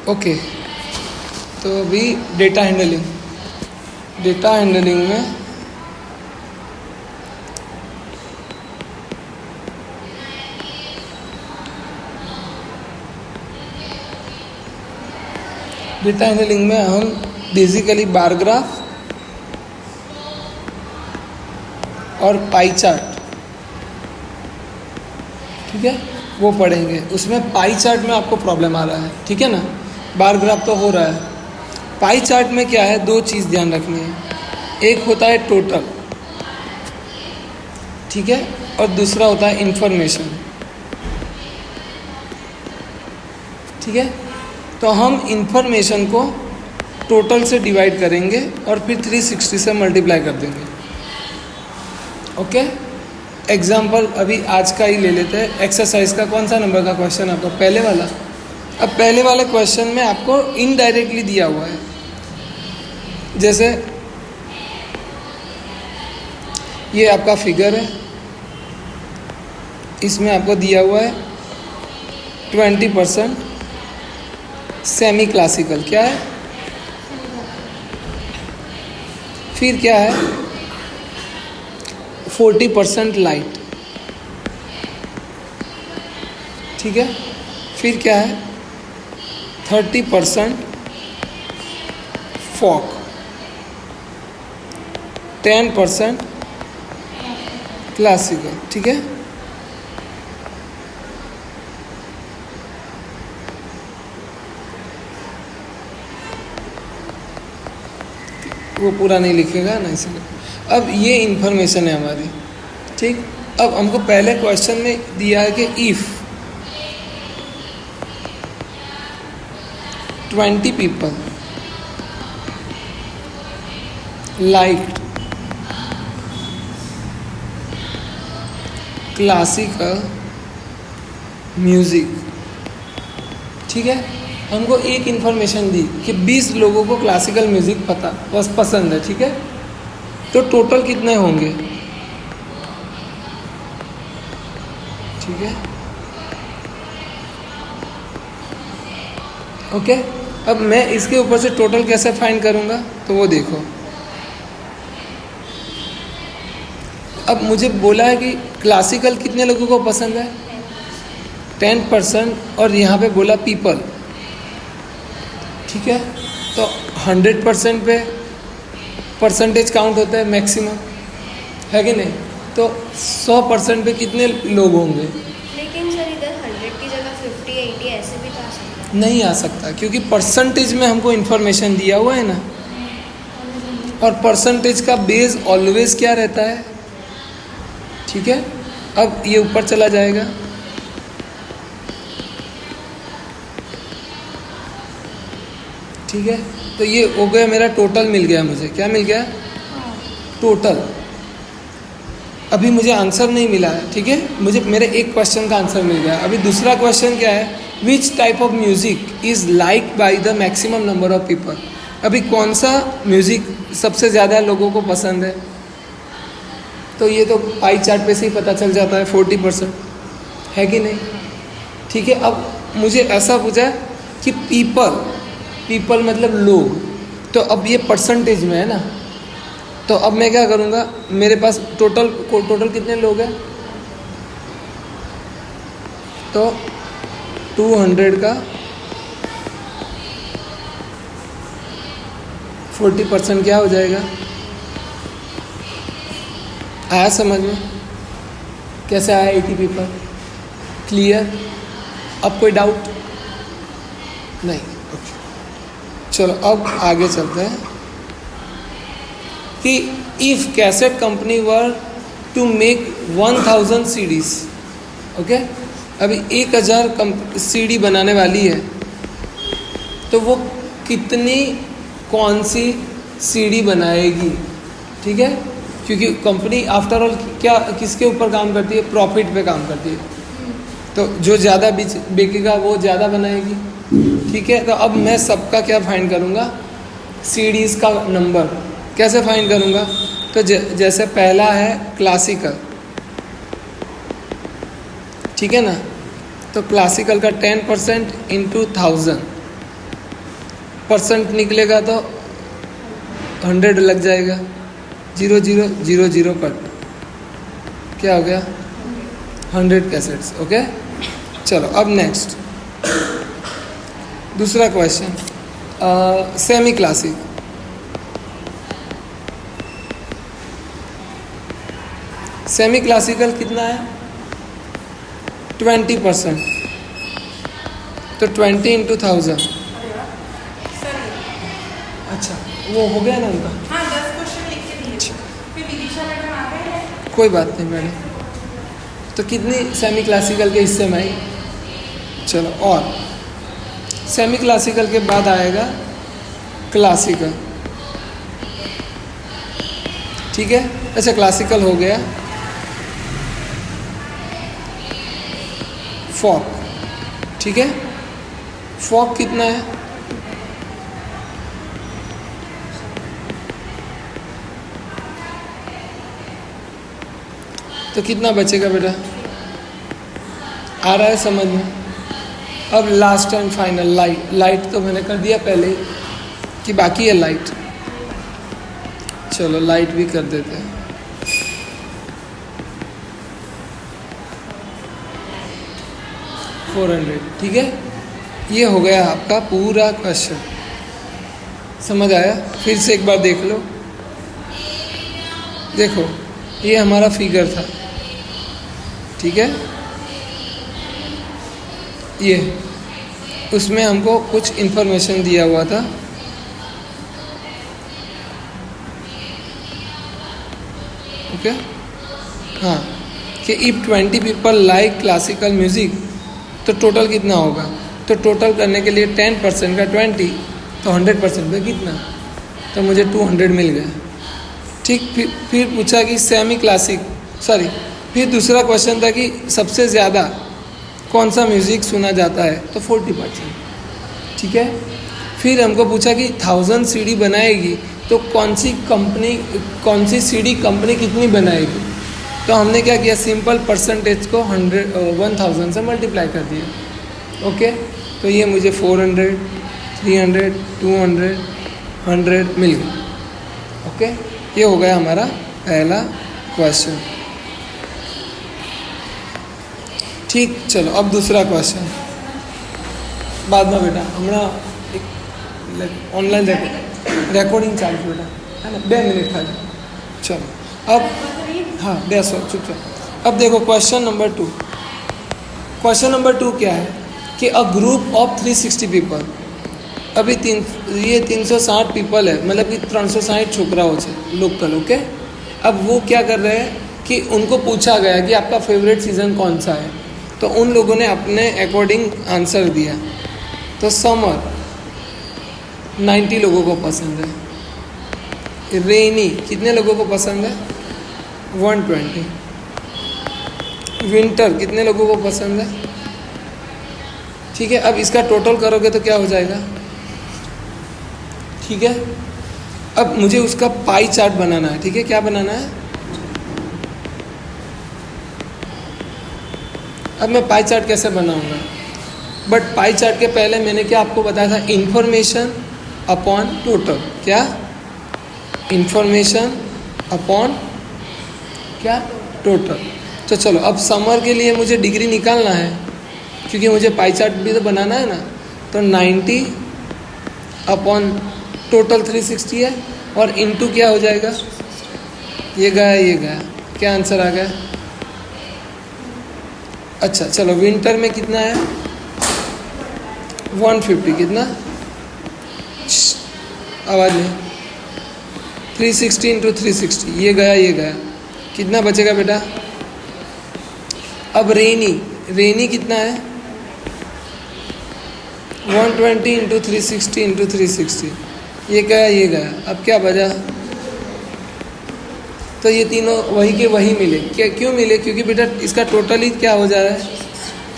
Okay, तो अभी data handling में हम बेसिकली बार ग्राफ और पाई चार्ट, ठीक है, वो पढ़ेंगे। उसमें पाई चार्ट में आपको प्रॉब्लम आ रहा है, ठीक है ना। बार ग्राफ तो हो रहा है, पाई चार्ट में क्या है, दो चीज़ ध्यान रखनी है। एक होता है टोटल, ठीक है, और दूसरा होता है इंफॉर्मेशन, ठीक है। तो हम इंफॉर्मेशन को टोटल से डिवाइड करेंगे और फिर 360 से मल्टीप्लाई कर देंगे। ओके, एग्जाम्पल अभी आज का ही ले लेते हैं। एक्सरसाइज का कौन सा नंबर का क्वेश्चन आपको? पहले वाला। अब पहले वाले क्वेश्चन में आपको इनडायरेक्टली दिया हुआ है, जैसे ये आपका फिगर है, इसमें आपको दिया हुआ है 20% सेमी क्लासिकल, क्या है, फिर क्या है 40% लाइट, ठीक है, फिर क्या है 30% फॉक, 10% क्लासिकल, ठीक है। वो पूरा नहीं लिखेगा ना, इसलिए। अब ये इन्फॉर्मेशन है हमारी, ठीक। अब हमको पहले क्वेश्चन में दिया है कि if 20 people liked classical music, ठीक है। हमको एक इन्फॉर्मेशन दी कि 20 लोगों को क्लासिकल म्यूज़िक पसंद है, ठीक है। तो टोटल कितने होंगे, ठीक है, ओके। अब मैं इसके ऊपर से टोटल कैसे फाइंड करूँगा, तो वो देखो। अब मुझे बोला है कि क्लासिकल कितने लोगों को पसंद है, 10%, और यहाँ पे बोला पीपल, ठीक है। तो 100% पे परसेंटेज काउंट होता है मैक्सिमम, है कि नहीं। तो 100% पे कितने लोग होंगे? लेकिन सर इधर 100 की जगह 50, 80 ऐसे भी तो आ सकता है। नहीं आ सकता, क्योंकि परसेंटेज में हमको इन्फॉर्मेशन दिया हुआ है ना, और परसेंटेज का बेस ऑलवेज क्या रहता है, ठीक है। अब ये ऊपर चला जाएगा, ठीक है। तो ये हो गया मेरा टोटल, मिल गया मुझे, क्या मिल गया, टोटल। अभी मुझे आंसर नहीं मिला है, ठीक है, मुझे मेरे एक क्वेश्चन का आंसर मिल गया। अभी दूसरा क्वेश्चन क्या है, which type of music is like by the maximum number of people. अभी कौन सा म्यूज़िक सबसे ज़्यादा लोगों को पसंद है, तो ये तो पाई चार्ट पे से ही पता चल जाता है, 40%, है कि नहीं, ठीक है। अब मुझे ऐसा पूछा कि पीपल मतलब लोग, तो अब ये परसेंटेज में है ना, तो अब मैं क्या करूँगा, मेरे पास टोटल कितने लोग हैं, तो 200 का 40% क्या हो जाएगा, आया समझ में, कैसे आया 80 पीपल, क्लियर। अब कोई डाउट नहीं, चलो अब आगे चलते हैं कि if cassette company were to make 1000 CDs, okay. अभी 1000 CD बनाने वाली है, तो वो कौन सी CD बनाएगी, ठीक है, क्योंकि कंपनी आफ्टर ऑल क्या किसके ऊपर काम करती है, प्रॉफिट पे काम करती है। तो जो ज़्यादा बेचेगा वो ज़्यादा बनाएगी, ठीक है। तो अब मैं सबका क्या फाइंड करूँगा, CDs का नंबर कैसे फाइंड करूँगा, तो जैसे पहला है क्लासिकल, ठीक है ना। तो क्लासिकल का 10% इंटू 1000, परसेंट निकलेगा तो 100 लग जाएगा, 0 0 0 0 कट, क्या हो गया 100 कैसेट्स। ओके, चलो अब नेक्स्ट दूसरा question, semi classic. Semi classical कितना है 20%, तो 20 इंटू 1000। अच्छा वो हो गया ना उनका, हाँ 10 क्वेश्चन लिख के दिए थे। फिर विदिशा मैडम आ गए हैं। कोई बात नहीं मैडम। तो कितनी सेमी क्लासिकल के हिस्से में आई, चलो और सेमी क्लासिकल के बाद आएगा क्लासिकल, ठीक है। अच्छा क्लासिकल हो गया, फॉक, ठीक है। फॉक कितना है, तो कितना बचेगा बेटा, आ रहा है समझ में। अब last and final light. Light तो मैंने कर दिया पहले कि बाकी है लाइट, चलो लाइट भी कर देते हैं। $400, ठीक है। ये हो गया आपका पूरा क्वेश्चन, समझ आया। फिर से एक बार देख लो, देखो ये हमारा फिगर था, ठीक है। ये उसमें हमको कुछ इन्फॉर्मेशन दिया हुआ था, ओके हाँ, कि if 20 people like classical music तो टोटल कितना होगा। तो टोटल करने के लिए 10% का 20, तो 100% पे कितना, तो मुझे 200 मिल गया, ठीक। फिर पूछा कि सेमी क्लासिक सॉरी फिर दूसरा क्वेश्चन था कि सबसे ज़्यादा कौन सा म्यूज़िक सुना जाता है, तो 40%, ठीक है। फिर हमको पूछा कि 1000 सीडी बनाएगी तो कौन सी सीडी कंपनी कितनी बनाएगी। तो हमने क्या किया, सिंपल परसेंटेज को 1000 से मल्टीप्लाई कर दिया, ओके। तो ये मुझे 400, 300, 200, 100 मिल गया, ओके। ये हो गया हमारा पहला क्वेश्चन, ठीक। चलो अब दूसरा क्वेश्चन बाद में बेटा, हमारा एक ऑनलाइन रेकॉर्डिंग चालू बेटा है ना, 2 मिनट खाली। चलो अब हाँ बेस चुपचाप। अब देखो क्वेश्चन नंबर 2। क्वेश्चन नंबर 2 क्या है कि अ ग्रुप ऑफ 360 पीपल, अभी 360 पीपल है, मतलब कि 360 छोकराओं से लोकल, ओके। अब वो क्या कर रहे हैं कि उनको पूछा गया कि आपका फेवरेट सीज़न कौन सा है, तो उन लोगों ने अपने अकॉर्डिंग आंसर दिया। तो समर 90 लोगों को पसंद है, रेनी कितने लोगों को पसंद है 120, विंटर कितने लोगों को पसंद है, ठीक है। अब इसका टोटल करोगे तो क्या हो जाएगा, ठीक है। अब मुझे उसका पाई चार्ट बनाना है, ठीक है। क्या बनाना है, अब मैं पाई चार्ट कैसे बनाऊंगा, बट पाई चार्ट के पहले मैंने क्या आपको बताया था, इंफॉर्मेशन अपॉन टोटल, क्या इंफॉर्मेशन अपॉन क्या टोटल। तो चलो अब समर के लिए मुझे डिग्री निकालना है, क्योंकि मुझे पाई चार्ट भी तो बनाना है ना। तो 90 अपॉन टोटल 360 है, और इनटू क्या हो जाएगा, ये गया, क्या आंसर आ गया। अच्छा चलो विंटर में कितना है 150, कितना आवाज़ नहीं, 360 इंटू 360, ये गया, कितना बचेगा बेटा। अब रेनी कितना है 120 इंटू 360 इंटू 360, ये गया। अब क्या बचा, तो ये तीनों वही के वही मिले, क्यों मिले, क्योंकि बेटा इसका टोटल ही क्या हो जा रहा है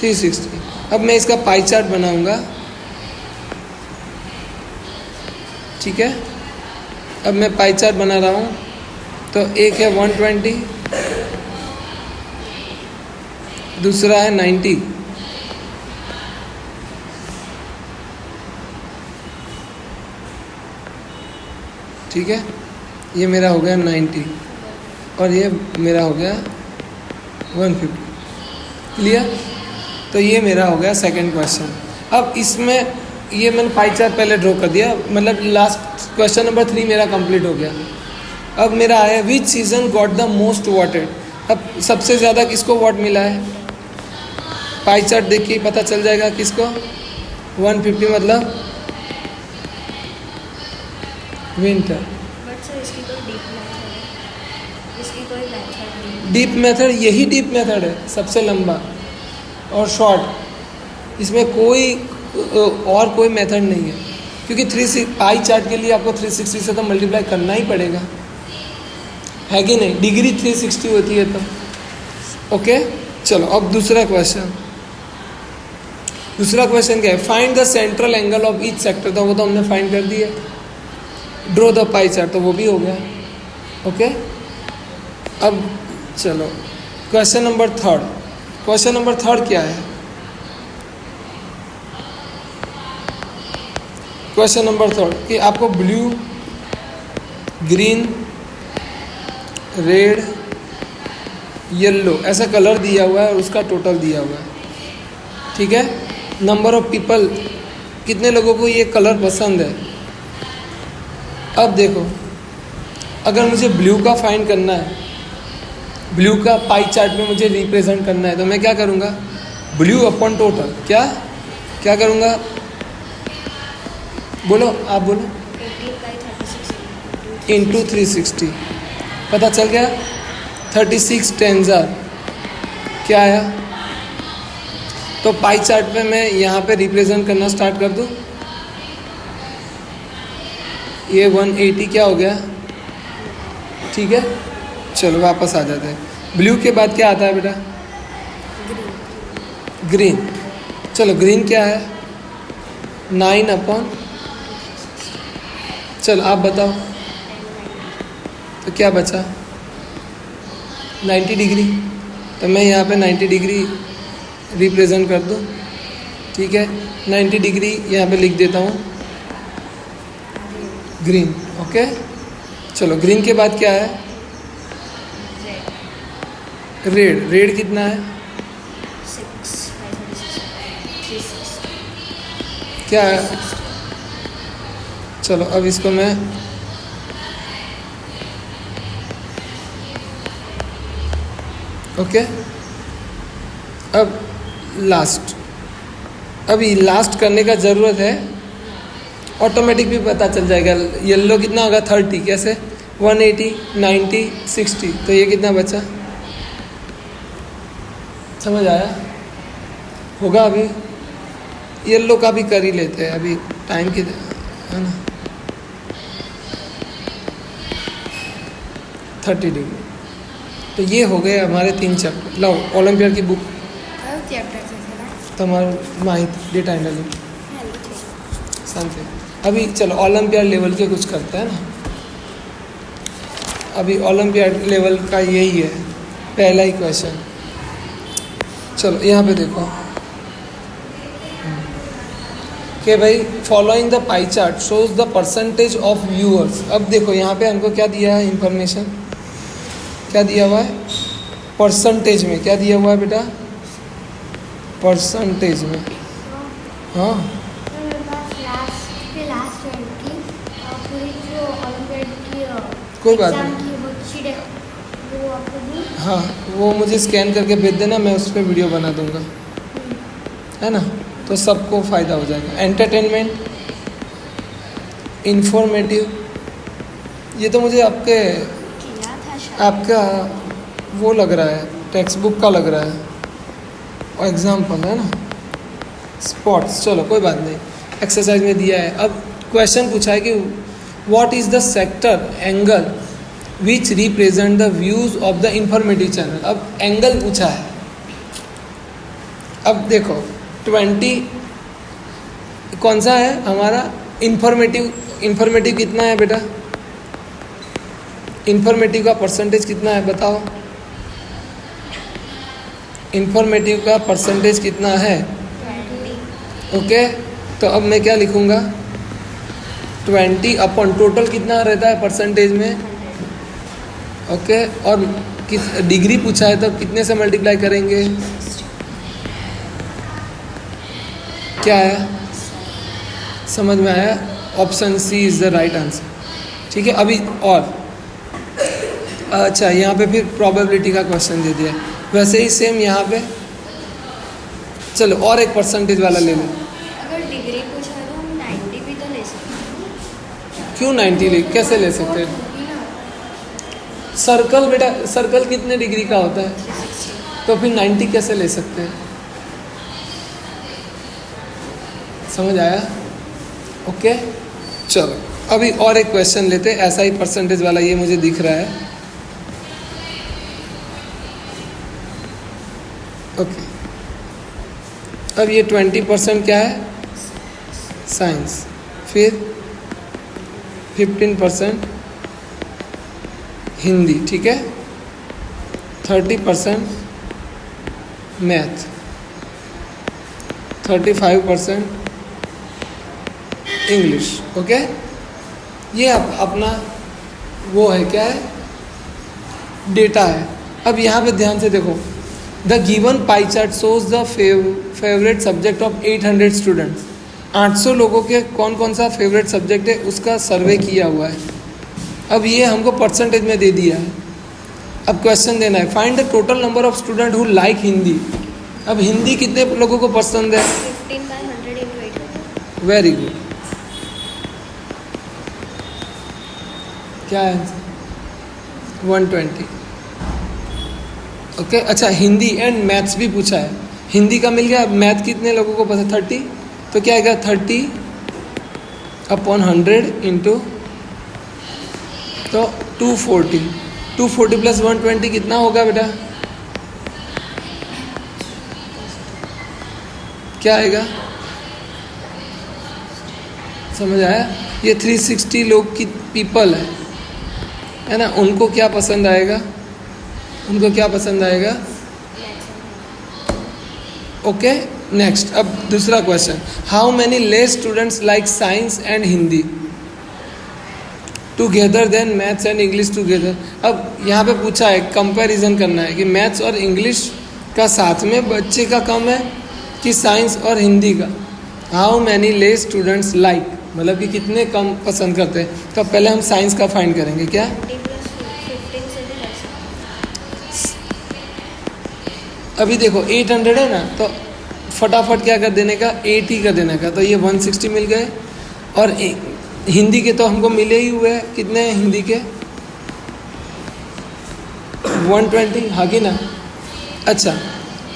360। अब मैं इसका पाई चार्ट बनाऊंगा, ठीक है। अब मैं पाई चार्ट बना रहा हूँ, तो एक है 120, दूसरा है 90, ठीक है, ये मेरा हो गया 90 और ये मेरा हो गया 150। क्लियर? तो ये मेरा हो गया सेकंड क्वेश्चन। अब इसमें ये मैंने पाई चार्ट पहले ड्रॉ कर दिया, मतलब लास्ट क्वेश्चन नंबर 3 मेरा कंप्लीट हो गया। अब मेरा आया विच season got the most voted. अब सबसे ज़्यादा किसको वॉट मिला है? पाई चार्ट देख के पता चल जाएगा किसको। 150 मतलब विंटर। बट सर इसकी कोई डीप मेथड है, इसकी कोई मेथड नहीं। डीप मेथड, यही डीप मेथड है, सबसे लंबा और शॉर्ट। इसमें कोई और कोई मेथड नहीं है, क्योंकि पाई चार्ट के लिए आपको 360 से तो मल्टीप्लाई करना ही पड़ेगा, है कि नहीं? डिग्री 360 होती है तो। ओके, चलो अब दूसरा क्वेश्चन। दूसरा क्वेश्चन क्या है? Find the central angle of each sector. तो वो तो हमने फाइंड कर दिया। ड्रॉ द पाई चार्ट, तो वो भी हो गया। ओके, अब चलो क्वेश्चन नंबर 3। क्वेश्चन नंबर 3 क्या है? क्वेश्चन नंबर 3 कि आपको ब्लू, ग्रीन, रेड, येलो ऐसा कलर दिया हुआ है और उसका टोटल दिया हुआ है। ठीक है, नंबर ऑफ पीपल, कितने लोगों को ये कलर पसंद है। अब देखो, अगर मुझे ब्लू का फाइंड करना है, ब्लू का पाई चार्ट में मुझे रिप्रेजेंट करना है, तो मैं क्या करूँगा? Blue upon total. क्या करूँगा? बोलो, आप बोलो। 18/36 इंटू 360। पता चल गया? 36 टेंजर क्या आया? तो पाई चार्ट पे मैं यहाँ पे रिप्रेजेंट करना स्टार्ट कर दूँ। ये 180 क्या हो गया? ठीक है, चलो वापस आ जाते हैं। ब्लू के बाद क्या आता है बेटा? ग्रीन। चलो ग्रीन क्या है? 9/, चलो आप बताओ तो क्या बचा? 90 डिग्री। तो मैं यहाँ पे 90 डिग्री रिप्रेजेंट कर दूँ। ठीक है, 90 डिग्री यहाँ पे लिख देता हूँ, ग्रीन। ओके, चलो ग्रीन के बाद क्या है? रेड। रेड कितना है? 6/36 क्या है? चलो अब इसको मैं ओके, अब लास्ट। अभी लास्ट करने का ज़रूरत है, ऑटोमेटिक भी पता चल जाएगा। येलो कितना होगा? 30। कैसे? 180, 90, 60। तो ये कितना बचा? समझ आया होगा? अभी येलो का भी कर ही लेते हैं, अभी टाइम की है ना। 30 डिग्री। तो ये हो गए हमारे 3 चैप्टर। लो ओलंपियाड की बुक तुम्हारा माहिती डेटा हैंडलिंग शांति। अभी चलो ओलंपियाड लेवल के कुछ करते हैं ना। अभी ओलंपियाड लेवल का यही है, पहला ही क्वेश्चन। चलो यहाँ पे देखो कि भाई following the pie chart shows the percentage of viewers. अब देखो यहाँ पे हमको क्या दिया है? इंफॉर्मेशन क्या दिया हुआ है? परसेंटेज में क्या दिया हुआ है बेटा? परसेंटेज में। हाँ, कोई बात नहीं। हाँ, वो मुझे स्कैन करके भेज देना, मैं उस पर वीडियो बना दूंगा, है ना। तो सबको फ़ायदा हो जाएगा। एंटरटेनमेंट, इंफॉर्मेटिव, ये तो मुझे आपका वो लग रहा है, टेक्स्ट बुक का लग रहा है, और एग्जाम्पल है ना। स्पोर्ट्स, चलो कोई बात नहीं, एक्सरसाइज में दिया है। अब क्वेश्चन पूछा है कि what is the sector angle which represent the views of the informative channel. अब एंगल पूछा है। अब देखो 20 कौन सा है हमारा? इंफॉर्मेटिव कितना है बेटा? इंफॉर्मेटिव का परसेंटेज कितना है बताओ? इंफॉर्मेटिव का परसेंटेज कितना है? 20। ओके, तो अब मैं क्या लिखूँगा? 20 अपॉन टोटल कितना रहता है परसेंटेज में? 100 ओके, और किस डिग्री पूछा है तो कितने से मल्टीप्लाई करेंगे? क्या आया? समझ में आया? Option C is the right answer. ठीक है, अभी और अच्छा यहाँ पे फिर प्रोबेबिलिटी का क्वेश्चन दे दिया, वैसे ही सेम यहाँ पे। चलो और एक परसेंटेज वाला ले लो। अगर डिग्री पूछा है तो हम 90 भी तो ले सकते हैं। क्यों 90 ले, कैसे ले सकते हैं? होगी ना सर्कल बेटा, सर्कल कितने डिग्री का होता है? 360। तो फिर 90 कैसे ले सकते हैं? समझ आया? ओके, चलो अभी और एक क्वेश्चन लेते हैं, ऐसा ही परसेंटेज वाला, ये मुझे दिख रहा है। ओके, अब ये 20% क्या है? साइंस, फिर 15% हिंदी, ठीक है, 30% मैथ, 35% इंग्लिश। ओके, ये अपना वो है, क्या है? डेटा है। अब यहाँ पे ध्यान से देखो, the given pie chart shows the favourite subject of 800 students. 800 लोगों के कौन कौन सा फेवरेट सब्जेक्ट है उसका सर्वे किया हुआ है। अब ये हमको परसेंटेज में दे दिया है। अब क्वेश्चन देना है, find the total number of student who like Hindi. अब हिंदी कितने लोगों को पसंद है? 15/100 into 800। Very good. क्या है आंसर? 120। ओके, अच्छा हिंदी एंड मैथ्स भी पूछा है। हिंदी का मिल गया, अब मैथ कितने लोगों को पसंद? 30। तो क्या आएगा? 30/100 इंटू, तो 240। 240 प्लस 120 कितना होगा बेटा? क्या आएगा? समझ आया? ये 360 लोग की पीपल है ना, उनको क्या पसंद आएगा? उनको क्या पसंद आएगा? Okay, next. अब दूसरा question, how many less students like science and Hindi together than maths and English together. अब यहाँ पे पूछा है, कंपैरिजन करना है कि मैथ्स और इंग्लिश का साथ में बच्चे का कम है कि साइंस और हिंदी का। How many less students like, मतलब कि कितने कम पसंद करते हैं। तो पहले हम साइंस का फाइंड करेंगे। क्या? 20 + 15 से भी लेस। अभी देखो 800 है ना, तो फटाफट क्या कर देने का? 80 कर देने का। तो ये 160 मिल गए, और हिंदी के तो हमको मिले ही हुए हैं। कितने हैं हिंदी के? 120, हाँ कि ना? अच्छा,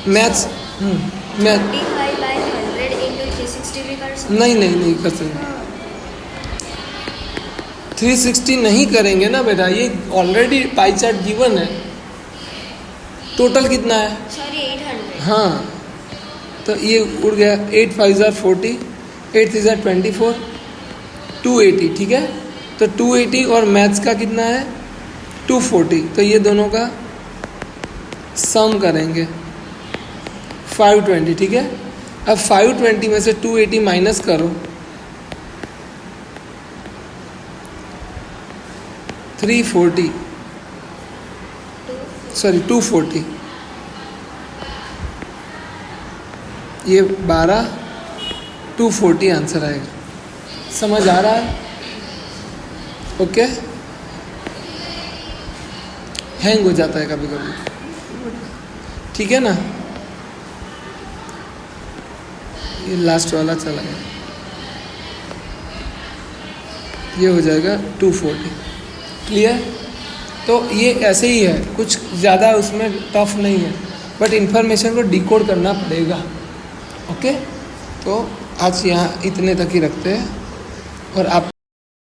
मैथ्स मैथ 25/100 into 360 भी कर सकते हैं। नहीं कर सकते। 360 नहीं करेंगे ना बेटा, ये ऑलरेडी पाई चार्ट गिवन है। टोटल कितना है? सॉरी 800। हाँ, तो ये उड़ गया। 8 5 ज़ा 40, 8 3 ज़ा 24, 280, ठीक है। तो 280 और मैथ्स का कितना है? 240। तो ये दोनों का सम करेंगे 520, ठीक है। अब 520 में से 280 माइनस करो, 340, सॉरी 240, ये 12, 240 आंसर आएगा। समझ आ रहा है? ओके, हैंग हो जाता है कभी कभी, ठीक है ना। ये लास्ट वाला चला गया, ये हो जाएगा 240। क्लियर? तो ये ऐसे ही है, कुछ ज़्यादा उसमें टफ नहीं है, बट इन्फॉर्मेशन को डिकोड करना पड़ेगा। ओके, तो आज यहाँ इतने तक ही रखते हैं, और आप